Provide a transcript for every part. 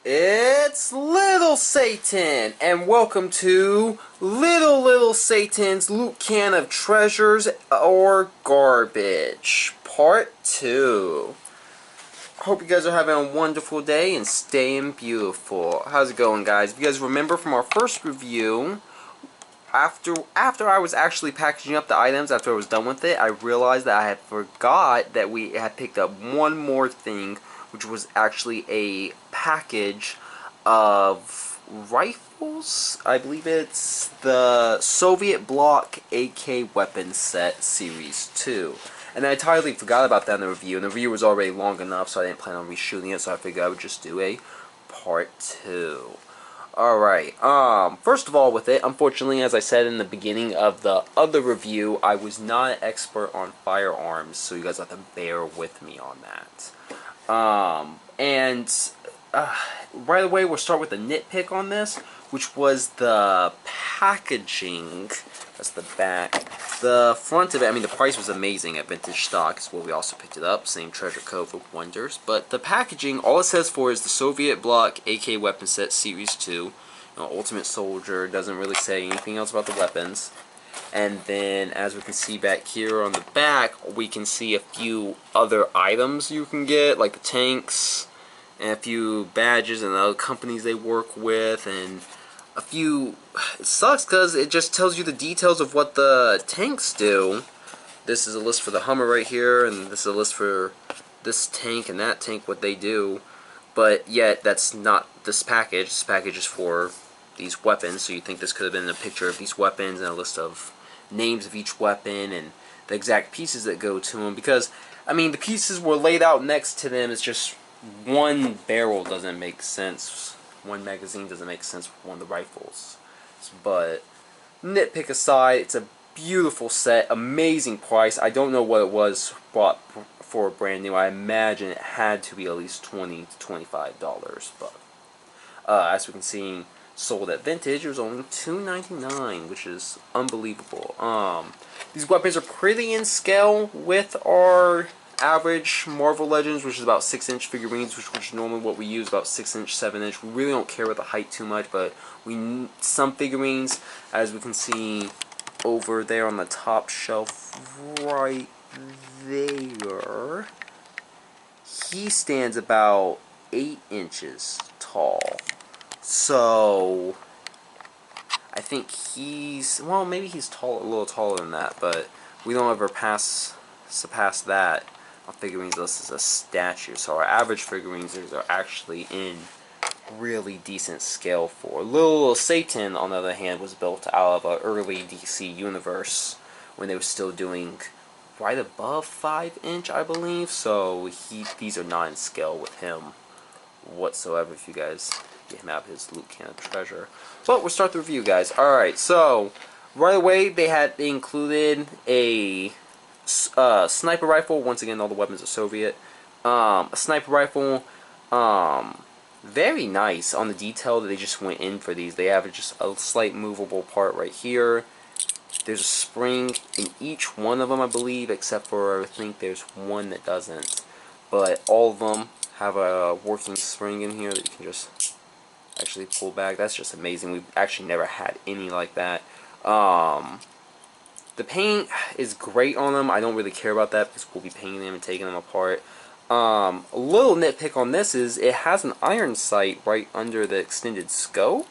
It's Little Satan, and welcome to Little Satan's Loot Can of Treasures or Garbage, Part 2. Hope you guys are having a wonderful day and staying beautiful. How's it going, guys? If you guys remember from our first review, after I was actually packaging up the items, after I was done with it, I realized that I had forgot that we had picked up one more thing, which was actually a package of rifles. I believe it's the Soviet Bloc AK weapon set Series 2. And I entirely forgot about that in the review, and the review was already long enough, so I didn't plan on reshooting it, so I figured I would just do a part 2. Alright, first of all with it, unfortunately, as I said in the beginning of the other review, I was not an expert on firearms, so you guys have to bear with me on that. Right away, we'll start with a nitpick on this, which was the packaging. That's the back. The front of it, I mean, the price was amazing at Vintage Stock, is where we also picked it up. Same treasure cove of wonders. But the packaging, all it says for is the Soviet Bloc AK weapon set Series 2. You know, Ultimate Soldier, doesn't really say anything else about the weapons. And then, as we can see back here on the back, we can see a few other items you can get, like the tanks, and a few badges and the other companies they work with, and a few. It sucks because it just tells you the details of what the tanks do. This is a list for the Hummer right here, and this is a list for this tank and that tank, what they do. But yet, that's not this package. This package is for these weapons, so you think this could have been a picture of these weapons and a list of names of each weapon and the exact pieces that go to them. Because, I mean, the pieces were laid out next to them. It's just one barrel doesn't make sense. One magazine doesn't make sense with one of the rifles. But nitpick aside, it's a beautiful set, amazing price. I don't know what it was bought for brand new. I imagine it had to be at least $20 to $25. But as we can see, sold at Vintage, it was only $2.99, which is unbelievable. These weapons are pretty in scale with our average Marvel Legends, which is about 6-inch figurines, which is normally what we use, about 6-inch, 7-inch. We really don't care about the height too much, but some figurines, as we can see over there on the top shelf right there, he stands about 8 inches tall. So I think he's, well, maybe he's tall, a little taller than that, but we don't ever surpass that. Our figurines list is a statue, so our average figurines are actually in really decent scale for. Little Satan, on the other hand, was built out of an early DC universe when they were still doing right above 5-inch, I believe. So these are not in scale with him whatsoever. If you guys get him out of his loot can of treasure, but we'll start the review, guys. All right, so right away they included a sniper rifle. Once again, all the weapons are Soviet. A sniper rifle. Very nice on the detail that they just went in for these. They have just a slight movable part right here. There's a spring in each one of them, I believe, except for I think there's one that doesn't. But all of them have a working spring in here that you can just actually pull back. That's just amazing. We've actually never had any like that. The paint is great on them. I don't really care about that because we'll be painting them and taking them apart. A little nitpick on this is it has an iron sight right under the extended scope,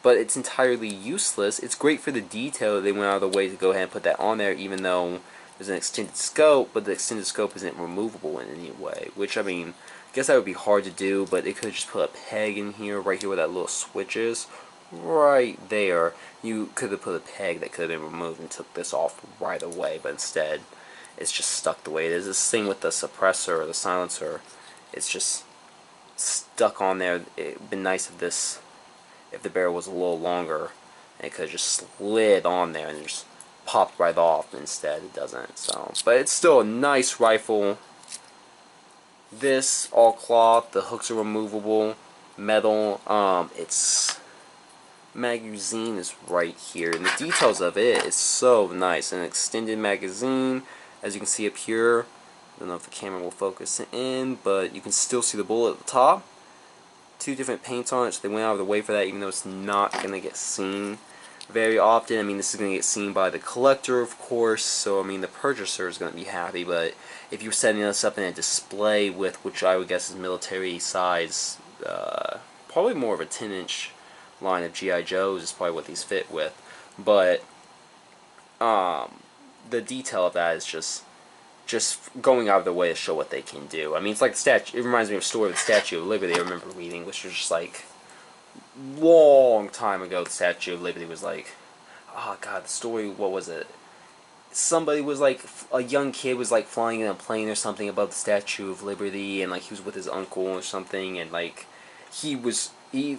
but it's entirely useless. It's great for the detail. They went out of the way to go ahead and put that on there, even though there's an extended scope, but the extended scope isn't removable in any way, which, I mean, I guess that would be hard to do, but they could have just put a peg in here, right here where that little switch is. Right there, you could have put a peg that could have been removed and took this off right away, but instead it's just stuck the way it is. It's the same with the suppressor or the silencer. It's just stuck on there. It would be nice if the barrel was a little longer and it could have just slid on there and just popped right off. Instead it doesn't. So, but it's still a nice rifle. This all cloth, the hooks are removable, metal. Its magazine is right here, and the details of it is so nice. An extended magazine, as you can see up here. I don't know if the camera will focus in, but you can still see the bullet at the top. two different paints on it, so they went out of the way for that, even though it's not going to get seen very often. I mean, this is going to get seen by the collector, of course, so I mean, the purchaser is going to be happy, but if you're setting this up in a display with, which I would guess is military size, probably more of a 10-inch line of G.I. Joes is probably what these fit with, but the detail of that is just going out of their way to show what they can do. I mean, it's like the statue. It reminds me of a story of the Statue of Liberty I remember reading, which was just like long time ago. The Statue of Liberty was like, oh god, the story. What was it? Somebody was like, a young kid was like flying in a plane or something above the Statue of Liberty, and like he was with his uncle or something, and like he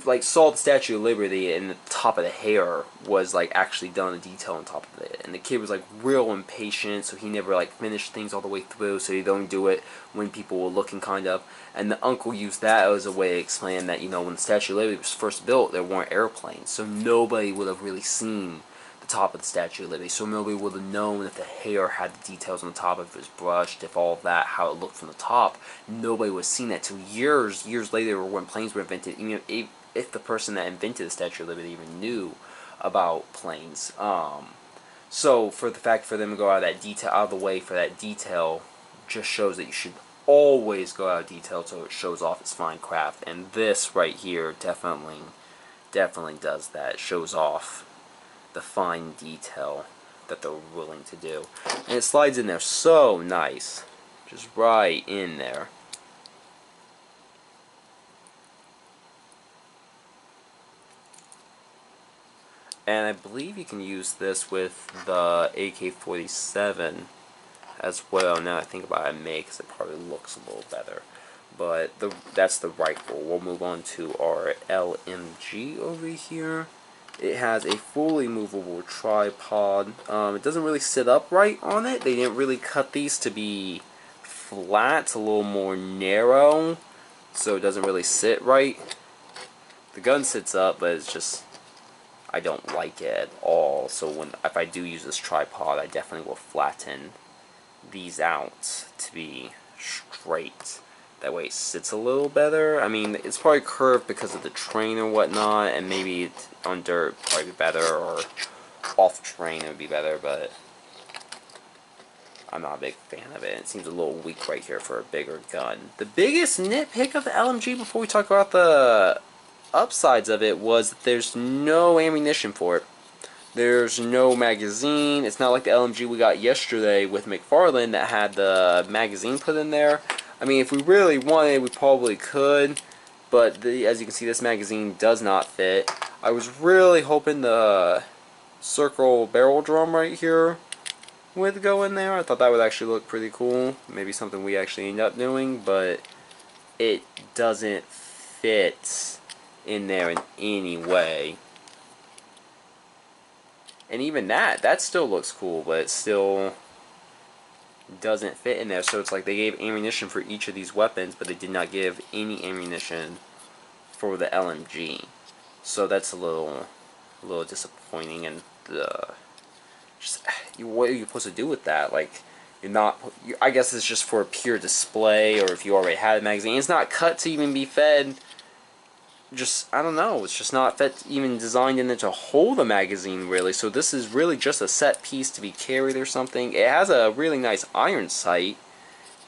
like saw the Statue of Liberty, and the top of the hair was like actually done a detail on top of it, and the kid was like real impatient, so he never like finished things all the way through, so he don't do it when people were looking, kind of. And the uncle used that as a way to explain that, you know, when the Statue of Liberty was first built, there weren't airplanes, so nobody would have really seen the top of the Statue of Liberty, so nobody would have known if the hair had the details on the top, if it was brushed, if all of that, how it looked from the top. Nobody would have seen that till years later, when planes were invented. Even if the person that invented the Statue of Liberty even knew about planes. So for the fact for them to go out of the way for that detail, just shows that you should always go out of detail so it shows off its fine craft. And this right here definitely does that. It shows off the fine detail that they're willing to do, and it slides in there so nice, just right in there. And I believe you can use this with the AK-47 as well. Now I think about it, because it probably looks a little better. But that's the rifle. We'll move on to our LMG over here. It has a fully movable tripod. It doesn't really sit up right on it. They didn't really cut these to be flat, a little more narrow, so it doesn't really sit right. The gun sits up, but it's just, I don't like it at all. So if I do use this tripod, I definitely will flatten these out to be straight. That way it sits a little better. I mean, it's probably curved because of the terrain or whatnot, and maybe on dirt would probably be better, or off terrain it would be better, but I'm not a big fan of it. It seems a little weak right here for a bigger gun. The biggest nitpick of the LMG, before we talk about the upsides of it, was that there's no ammunition for it. There's no magazine. It's not like the LMG we got yesterday with McFarlane that had the magazine put in there. I mean, if we really wanted, we probably could, but as you can see, this magazine does not fit. I was really hoping the circle barrel drum right here would go in there. I thought that would actually look pretty cool. Maybe something we actually end up doing, but it doesn't fit in there in any way. And even that still looks cool, but it still doesn't fit in there. So it's like they gave ammunition for each of these weapons, but they did not give any ammunition for the LMG. So that's a little disappointing. And just what are you supposed to do with that? Like, I guess it's just for a pure display, or if you already had a magazine. It's not cut to even be fed. I don't know, it's just not even designed in it to hold a magazine, really. So this is really just a set piece to be carried or something. It has a really nice iron sight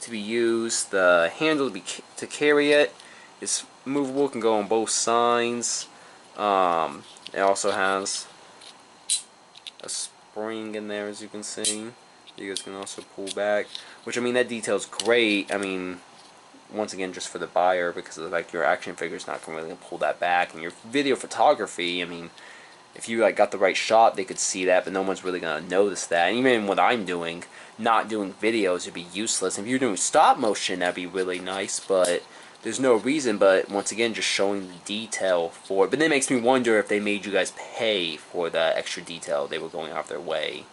to be used. The handle to carry it is movable, can go on both sides. It also has a spring in there, as you can see. You guys can also pull back, which, I mean, that detail's great. I mean, once again, just for the buyer, because of the fact your action figure's not going to really pull that back. And your video photography, I mean, if you like got the right shot, they could see that, but no one's really going to notice that. And even what I'm doing, not doing videos, would be useless. If you're doing stop motion, that'd be really nice, but there's no reason. But once again, just showing the detail for it. But then it makes me wonder if they made you guys pay for the extra detail they were going out of their way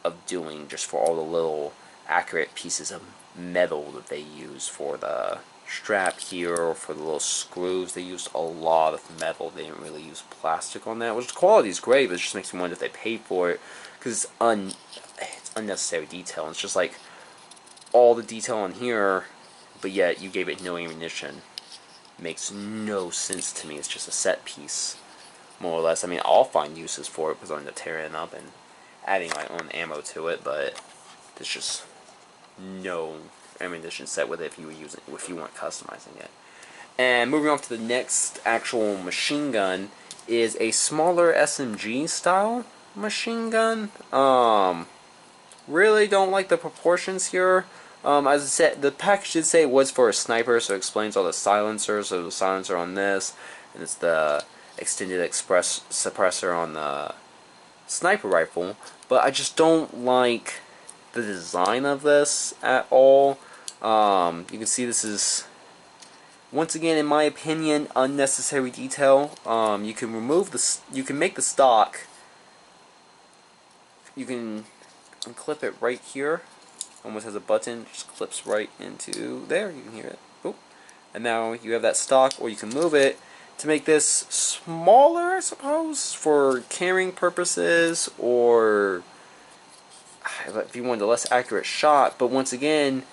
of doing, just for all the little accurate pieces of metal that they use for the strap here, or for the little screws. They used a lot of metal. They didn't really use plastic on that, which the quality is great, but it just makes me wonder if they paid for it, because it's unnecessary detail. And it's just like all the detail on here, but yet you gave it no ammunition. makes no sense to me. It's just a set piece, more or less. I mean, I'll find uses for it because I'm going to tear it up and adding my own ammo to it, but there's just no ammunition set with it if you were using, if you weren't customizing it. And moving on to the next actual machine gun is a smaller SMG style machine gun. Really don't like the proportions here. As I said, the package did say it was for a sniper, so it explains all the silencers. So the silencer on this, and it's the extended express suppressor on the sniper rifle. But I just don't like the design of this at all. You can see this is, once again, in my opinion, unnecessary detail. You can remove the, you can make the stock. You can unclip it right here. Almost has a button, just clips right into there. You can hear it. Boop. And now you have that stock, or you can move it to make this smaller, I suppose, for carrying purposes, or if you wanted a less accurate shot. But once again,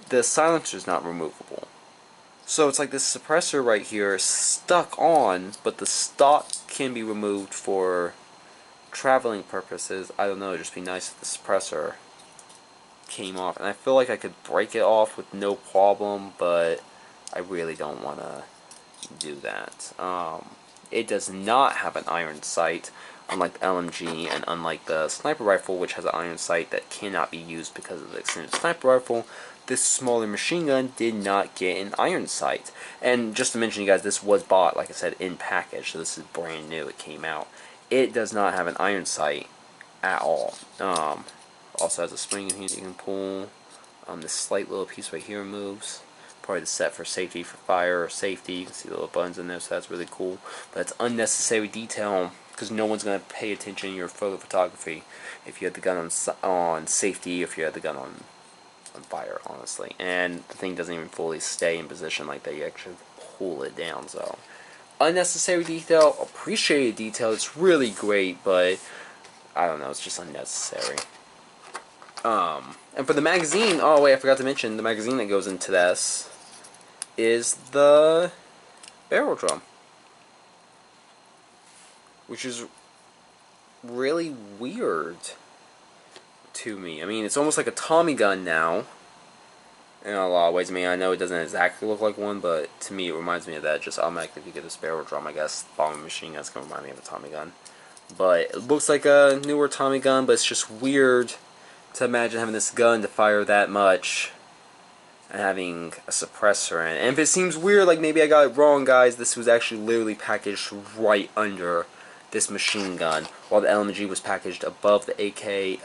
the silencer is not removable. So it's like this suppressor right here is stuck on, but the stock can be removed for traveling purposes. I don't know, it'd just be nice if the suppressor came off. And I feel like I could break it off with no problem, but I really don't want to do that. It does not have an iron sight, unlike the LMG and unlike the sniper rifle, which has an iron sight that cannot be used because of the extended sniper rifle. This smaller machine gun did not get an iron sight. And just to mention, you guys, this was bought, like I said, in package, so this is brand new. It came out. It does not have an iron sight at all. Also has a spring in here that you can pull. This slight little piece right here moves. Probably the set for safety, for fire or safety. You can see the little buttons in there, so that's really cool. But it's unnecessary detail because no one's going to pay attention in your photo photography if you had the gun on safety, if you had the gun on fire, honestly. And the thing doesn't even fully stay in position like that. You actually pull it down, so unnecessary detail, appreciated detail. It's really great, but I don't know, it's just unnecessary. And for the magazine, oh wait, I forgot to mention, the magazine that goes into this is the barrel drum, which is really weird to me. I mean, it's almost like a Tommy gun now in a lot of ways. I mean, I know it doesn't exactly look like one, but to me it reminds me of that. Just automatically, if you get this barrel drum, I guess bombing machine gun's gonna remind me of a Tommy gun. But it looks like a newer Tommy gun, but it's just weird to imagine having this gun to fire that much and having a suppressor in it. And if it seems weird, like maybe I got it wrong, guys, this was actually literally packaged right under this machine gun, while the LMG was packaged above the AK.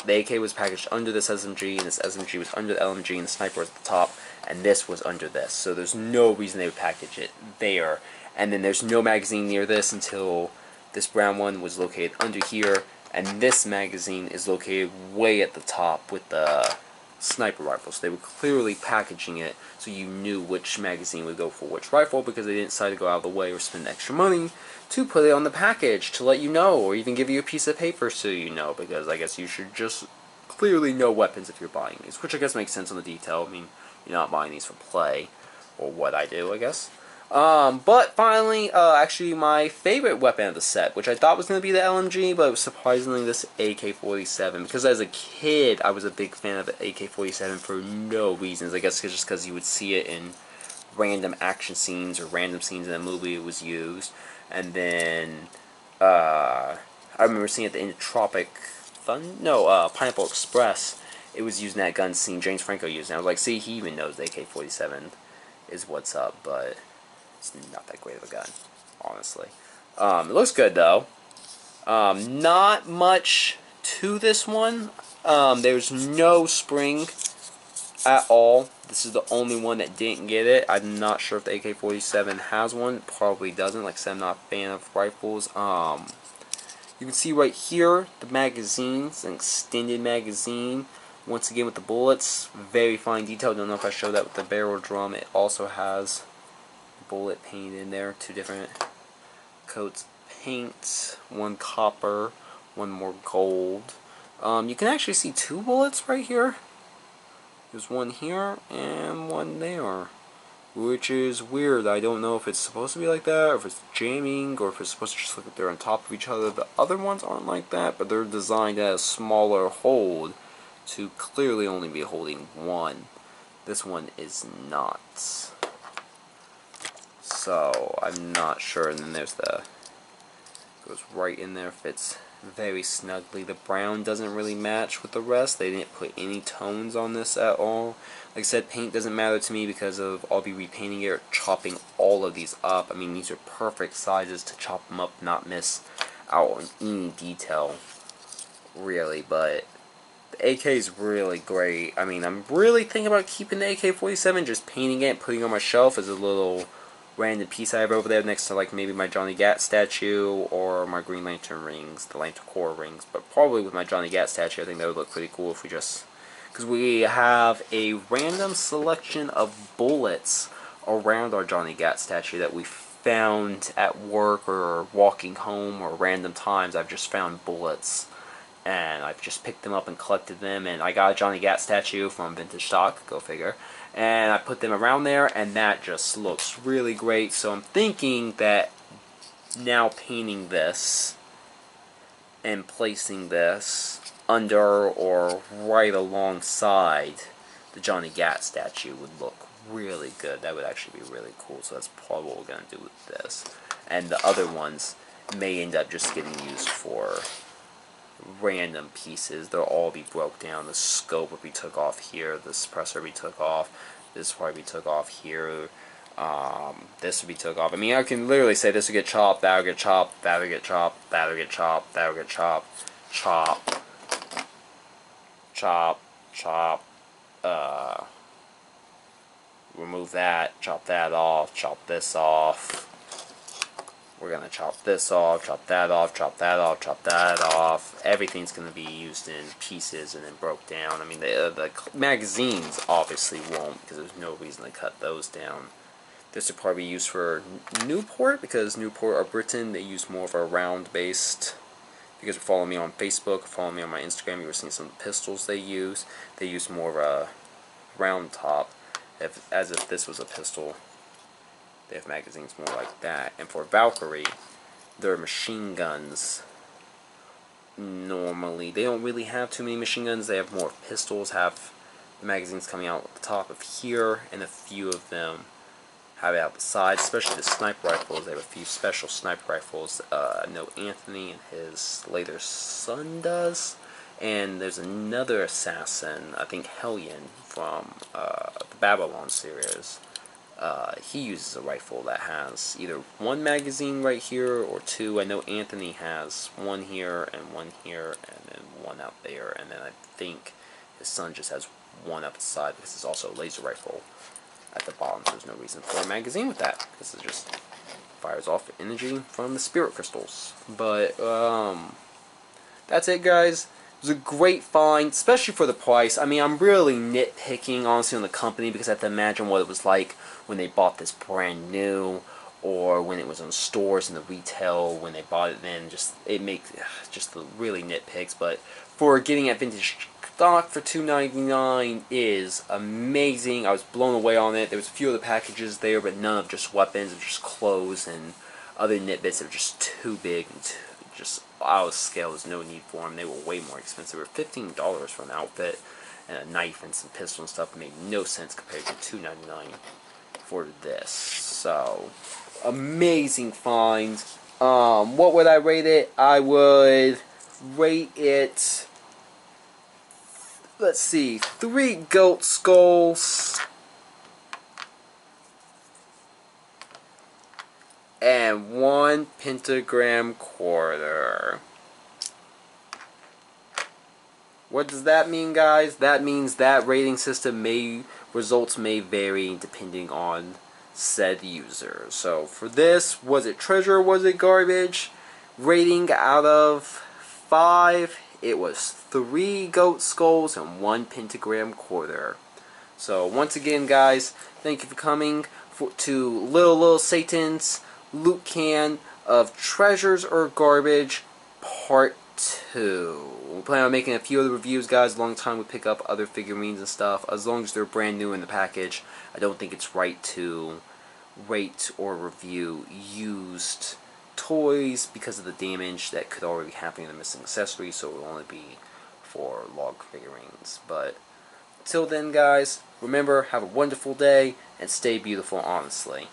The AK was packaged under this SMG, and this SMG was under the LMG, and the sniper was at the top, and this was under this. So there's no reason they would package it there. And then there's no magazine near this until this brown one was located under here, and this magazine is located way at the top with the sniper rifle. So they were clearly packaging it so you knew which magazine would go for which rifle, because they didn't decide to go out of the way or spend extra money to put it on the package to let you know, or even give you a piece of paper so you know, because I guess you should just clearly know weapons if you're buying these, which I guess makes sense on the detail. I mean, you're not buying these for play, or what I do, I guess. But finally, actually my favorite weapon of the set, which I thought was going to be the LMG, but it was surprisingly this AK-47, because as a kid, I was a big fan of the AK-47 for no reasons. I guess just because you would see it in random action scenes or random scenes in a movie it was used. And then, I remember seeing at the end of Pineapple Express, it was using that gun scene, James Franco used it. I was like, see, he even knows the AK-47 is what's up, but it's not that great of a gun, honestly. It looks good, though. Not much to this one. There's no spring at all. This is the only one that didn't get it. I'm not sure if the AK-47 has one. It probably doesn't. Like I said, I'm not a fan of rifles. You can see right here the magazine. It's an extended magazine. Once again with the bullets. Very fine detail. Don't know if I showed that with the barrel drum. It also has bullet paint in there. Two different coats of paint. One copper. One more gold. You can actually see two bullets right here. There's one here and one there. which is weird. I don't know if it's supposed to be like that, or if it's jamming, or if it's supposed to just look like they're on top of each other. The other ones aren't like that, but they're designed as smaller hold to clearly only be holding one. This one is not. So I'm not sure. And then there's the, goes right in there, fits very snugly. The brown doesn't really match with the rest. They didn't put any tones on this at all. Like I said, paint doesn't matter to me because of I'll be repainting it or chopping all of these up. I mean, these are perfect sizes to chop them up, not miss out on any detail, really. But the AK is really great. I mean, I'm really thinking about keeping the AK-47, just painting it, putting it on my shelf as a little random piece I have over there next to like maybe my Johnny Gat statue or my Green Lantern rings, the Lantern Corps rings. But probably with my Johnny Gat statue, I think that would look pretty cool if we just, because we have a random selection of bullets around our Johnny Gat statue that we found at work or walking home, or random times I've just found bullets and I've just picked them up and collected them. And I got a Johnny Gat statue from Vintage Stock, go figure, and I put them around there, and that just looks really great. So I'm thinking that now painting this and placing this under or right alongside the Johnny Gat statue would look really good. That would actually be really cool. So that's probably what we're going to do with this. And the other ones may end up just getting used for random pieces. They'll all be broke down. The scope would be took off here, the suppressor would be took off, this part would be took off here, this would be took off. I mean, I can literally say this would get chopped, that would get chopped, that would get chopped, that would get chopped, that would get chopped, chop, chop, chop, remove that, chop that off, chop this off. We're going to chop this off, chop that off, chop that off, chop that off. Everything's going to be used in pieces and then broke down. I mean, the magazines obviously won't, because there's no reason to cut those down. This would probably be used for Newport, because Newport or Britain, they use more of a round-based. If you guys are following me on Facebook, follow me on my Instagram, you were seeing some of the pistols they use. They use more of a round top, as if this was a pistol. They have magazines more like that. And for Valkyrie, their machine guns, normally, they don't really have too many machine guns. They have more pistols, have the magazines coming out at the top of here, and a few of them have it out the side, especially the sniper rifles. They have a few special sniper rifles. I know Anthony and his later son does. And there's another assassin, I think Hellion, from the Babylon series. He uses a rifle that has either one magazine right here or two. I know Anthony has one here, and then one out there, and then I think his son just has one up the side because it's also a laser rifle at the bottom, so there's no reason for a magazine with that, because it just fires off energy from the spirit crystals. But that's it, guys. It was a great find, especially for the price. I mean, I'm really nitpicking, honestly, on the company, because I have to imagine what it was like when they bought this brand new, or when it was on stores in the retail, when they bought it then. It makes just the really nitpicks. But for getting at Vintage Stock for $2.99 is amazing. I was blown away on it. There was a few other packages there, but none of just weapons, of just clothes and other nitbits that were just too big and just out of scale. There's no need for them. They were way more expensive. They were $15 for an outfit, and a knife and some pistol and stuff. It made no sense compared to $2.99 for this. So, amazing find. What would I rate it? I would rate it, let's see, 3 goat skulls and 1 pentagram quarter. What does that mean, guys? That means that rating system results may vary depending on said user. So for this, was it treasure or was it garbage? Rating out of 5, it was 3 goat skulls and 1 pentagram quarter. So once again, guys, thank you for coming to Little Satan's Loot Can of Treasures or Garbage Part to. We plan on making a few other reviews, guys. A long time we pick up other figurines and stuff. As long as they're brand new in the package, I don't think it's right to rate or review used toys because of the damage that could already be happening to the missing accessories, so it will only be for log figurines. But till then, guys, remember, have a wonderful day and stay beautiful, honestly.